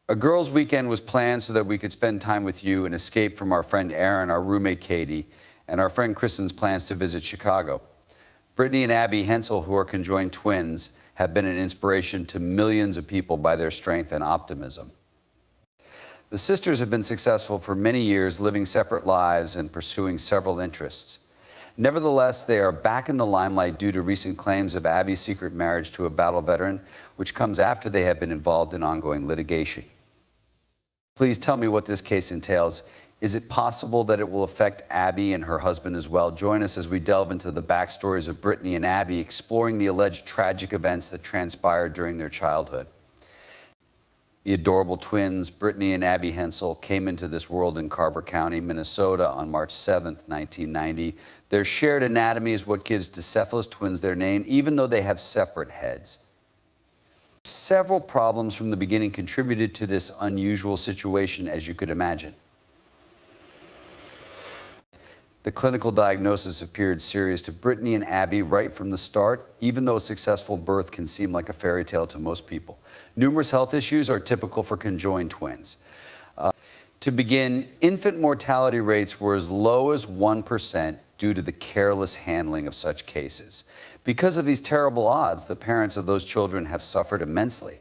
A girls' weekend was planned so that we could spend time with you and escape from our friend Aaron, our roommate Katie, and our friend Kristen's plans to visit Chicago. Brittany and Abby Hensel, who are conjoined twins, have been an inspiration to millions of people by their strength and optimism. The sisters have been successful for many years, living separate lives and pursuing several interests. Nevertheless, they are back in the limelight due to recent claims of Abby's secret marriage to a battle veteran, which comes after they have been involved in ongoing litigation. Please tell me what this case entails. Is it possible that it will affect Abby and her husband as well? Join us as we delve into the backstories of Brittany and Abby, exploring the alleged tragic events that transpired during their childhood. The adorable twins, Brittany and Abby Hensel, came into this world in Carver County, Minnesota on March 7, 1990. Their shared anatomy is what gives dicephalous twins their name, even though they have separate heads. Several problems from the beginning contributed to this unusual situation, as you could imagine. The clinical diagnosis appeared serious to Brittany and Abby right from the start, even though a successful birth can seem like a fairy tale to most people. Numerous health issues are typical for conjoined twins. To begin, infant mortality rates were as low as 1% due to the careless handling of such cases. Because of these terrible odds, the parents of those children have suffered immensely.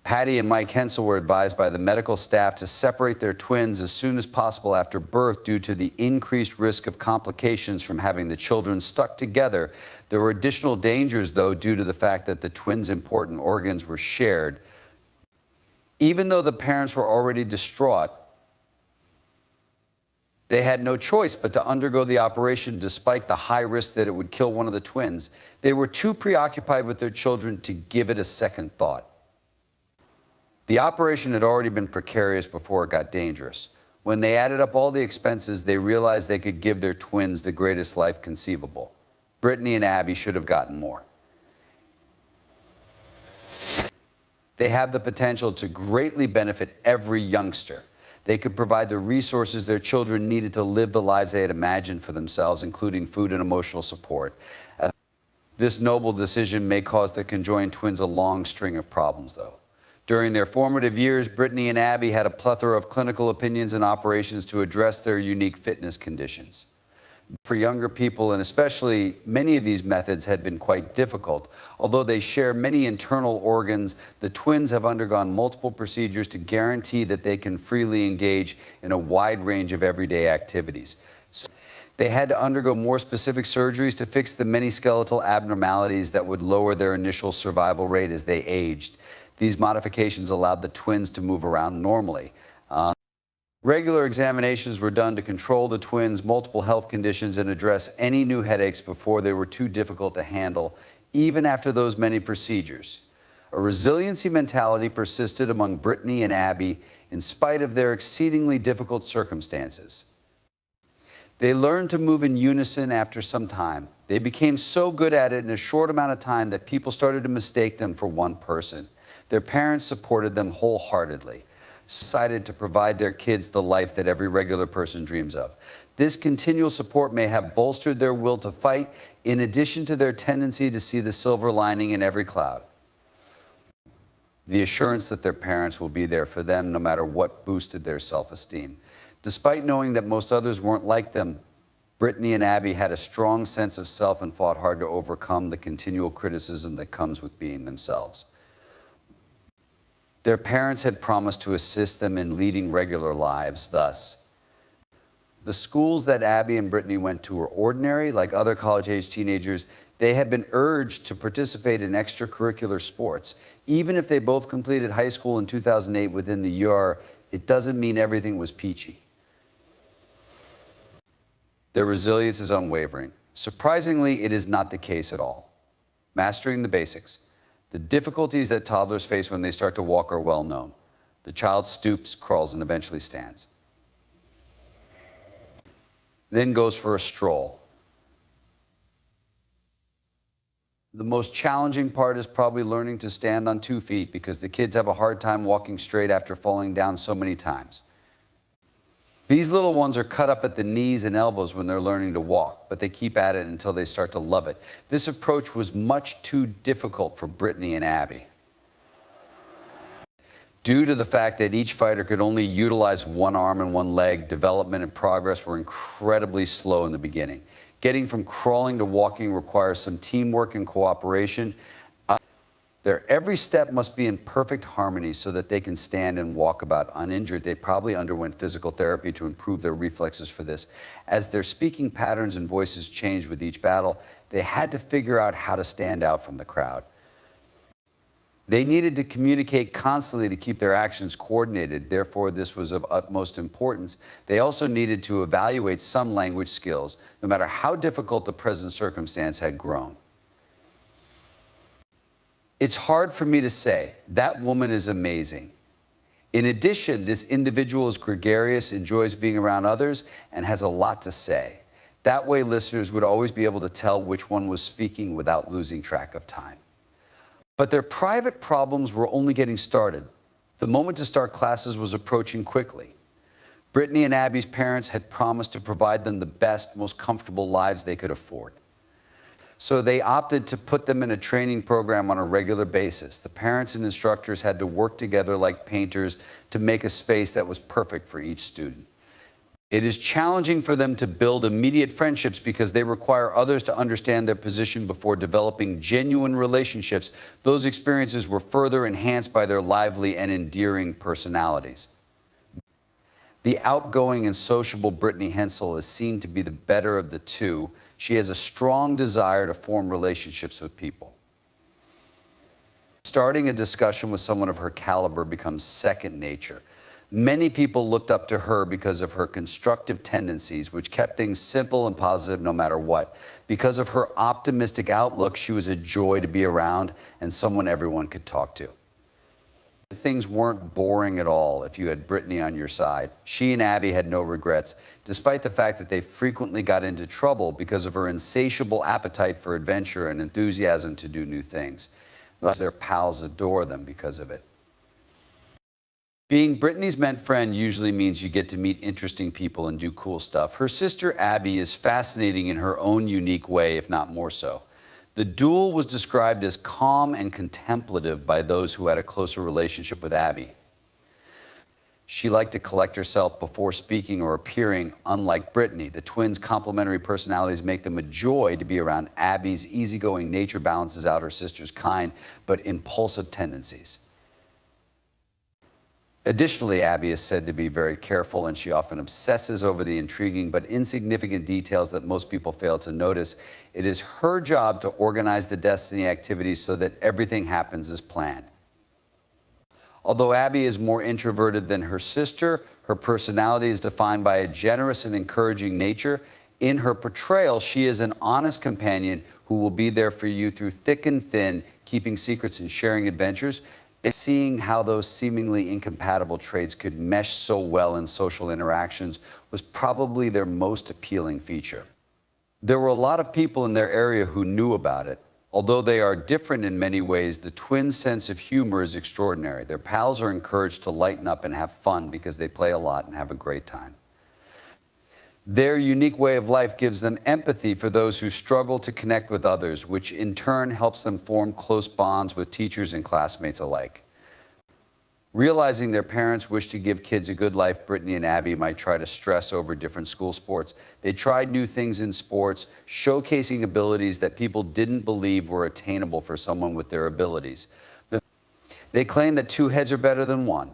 Patty and Mike Hensel were advised by the medical staff to separate their twins as soon as possible after birth due to the increased risk of complications from having the children stuck together. There were additional dangers, though, due to the fact that the twins' important organs were shared. Even though the parents were already distraught, they had no choice but to undergo the operation despite the high risk that it would kill one of the twins. They were too preoccupied with their children to give it a second thought. The operation had already been precarious before it got dangerous. When they added up all the expenses, they realized they could give their twins the greatest life conceivable. Brittany and Abby should have gotten more. They have the potential to greatly benefit every youngster. They could provide the resources their children needed to live the lives they had imagined for themselves, including food and emotional support. This noble decision may cause the conjoined twins a long string of problems, though. During their formative years, Brittany and Abby had a plethora of clinical opinions and operations to address their unique fitness conditions. For younger people, and especially many of these methods had been quite difficult. Although they share many internal organs, the twins have undergone multiple procedures to guarantee that they can freely engage in a wide range of everyday activities. So they had to undergo more specific surgeries to fix the many skeletal abnormalities that would lower their initial survival rate as they aged. These modifications allowed the twins to move around normally. Regular examinations were done to control the twins' multiple health conditions and address any new headaches before they were too difficult to handle, even after those many procedures. A resiliency mentality persisted among Brittany and Abby in spite of their exceedingly difficult circumstances. They learned to move in unison after some time. They became so good at it in a short amount of time that people started to mistake them for one person. Their parents supported them wholeheartedly, decided to provide their kids the life that every regular person dreams of. This continual support may have bolstered their will to fight, in addition to their tendency to see the silver lining in every cloud. The assurance that their parents will be there for them no matter what boosted their self-esteem. Despite knowing that most others weren't like them, Brittany and Abby had a strong sense of self and fought hard to overcome the continual criticism that comes with being themselves. Their parents had promised to assist them in leading regular lives, thus. The schools that Abby and Brittany went to were ordinary, like other college-age teenagers. They had been urged to participate in extracurricular sports. Even if they both completed high school in 2008 within the year, it doesn't mean everything was peachy. Their resilience is unwavering. Surprisingly, it is not the case at all. Mastering the basics. The difficulties that toddlers face when they start to walk are well known. The child stoops, crawls, and eventually stands. Then goes for a stroll. The most challenging part is probably learning to stand on 2 feet because the kids have a hard time walking straight after falling down so many times. These little ones are cut up at the knees and elbows when they're learning to walk, but they keep at it until they start to love it. This approach was much too difficult for Brittany and Abby. Due to the fact that each fighter could only utilize one arm and one leg, development and progress were incredibly slow in the beginning. Getting from crawling to walking requires some teamwork and cooperation. Their every step must be in perfect harmony so that they can stand and walk about uninjured. They probably underwent physical therapy to improve their reflexes for this. As their speaking patterns and voices changed with each battle, they had to figure out how to stand out from the crowd. They needed to communicate constantly to keep their actions coordinated. Therefore, this was of utmost importance. They also needed to evaluate some language skills, no matter how difficult the present circumstance had grown. It's hard for me to say, that woman is amazing. In addition, this individual is gregarious, enjoys being around others, and has a lot to say. That way, listeners would always be able to tell which one was speaking without losing track of time. But their private problems were only getting started. The moment to start classes was approaching quickly. Brittany and Abby's parents had promised to provide them the best, most comfortable lives they could afford. So they opted to put them in a training program on a regular basis. The parents and instructors had to work together like painters to make a space that was perfect for each student. It is challenging for them to build immediate friendships because they require others to understand their position before developing genuine relationships. Those experiences were further enhanced by their lively and endearing personalities. The outgoing and sociable Brittany Hensel is seen to be the better of the two. She has a strong desire to form relationships with people. Starting a discussion with someone of her caliber becomes second nature. Many people looked up to her because of her constructive tendencies, which kept things simple and positive no matter what. Because of her optimistic outlook, she was a joy to be around and someone everyone could talk to. Things weren't boring at all if you had Brittany on your side. She and Abby had no regrets, despite the fact that they frequently got into trouble because of her insatiable appetite for adventure and enthusiasm to do new things. Thus, their pals adore them because of it. Being Brittany's meant friend usually means you get to meet interesting people and do cool stuff. Her sister Abby is fascinating in her own unique way, if not more so. The duel was described as calm and contemplative by those who had a closer relationship with Abby. She liked to collect herself before speaking or appearing, unlike Brittany. The twins' complementary personalities make them a joy to be around. Abby's easygoing nature balances out her sister's kind but impulsive tendencies. Additionally, Abby is said to be very careful, and she often obsesses over the intriguing but insignificant details that most people fail to notice. It is her job to organize the destiny activities so that everything happens as planned. Although Abby is more introverted than her sister, her personality is defined by a generous and encouraging nature. In her portrayal, she is an honest companion who will be there for you through thick and thin, keeping secrets and sharing adventures. Seeing how those seemingly incompatible traits could mesh so well in social interactions was probably their most appealing feature. There were a lot of people in their area who knew about it. Although they are different in many ways, the twins' sense of humor is extraordinary. Their pals are encouraged to lighten up and have fun because they play a lot and have a great time. Their unique way of life gives them empathy for those who struggle to connect with others, which in turn helps them form close bonds with teachers and classmates alike. Realizing their parents wish to give kids a good life, Brittany and Abby might try to stress over different school sports. They tried new things in sports, showcasing abilities that people didn't believe were attainable for someone with their abilities. They claim that two heads are better than one.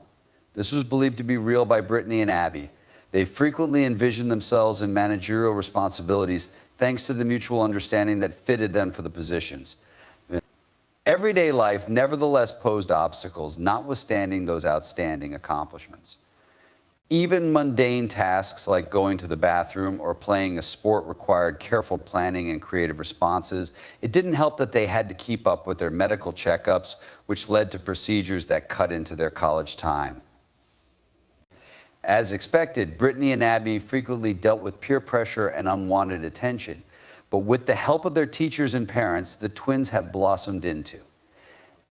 This was believed to be real by Brittany and Abby. They frequently envisioned themselves in managerial responsibilities thanks to the mutual understanding that fitted them for the positions. Everyday life nevertheless posed obstacles, notwithstanding those outstanding accomplishments. Even mundane tasks like going to the bathroom or playing a sport required careful planning and creative responses. It didn't help that they had to keep up with their medical checkups, which led to procedures that cut into their college time. As expected, Brittany and Abby frequently dealt with peer pressure and unwanted attention. But with the help of their teachers and parents, the twins have blossomed into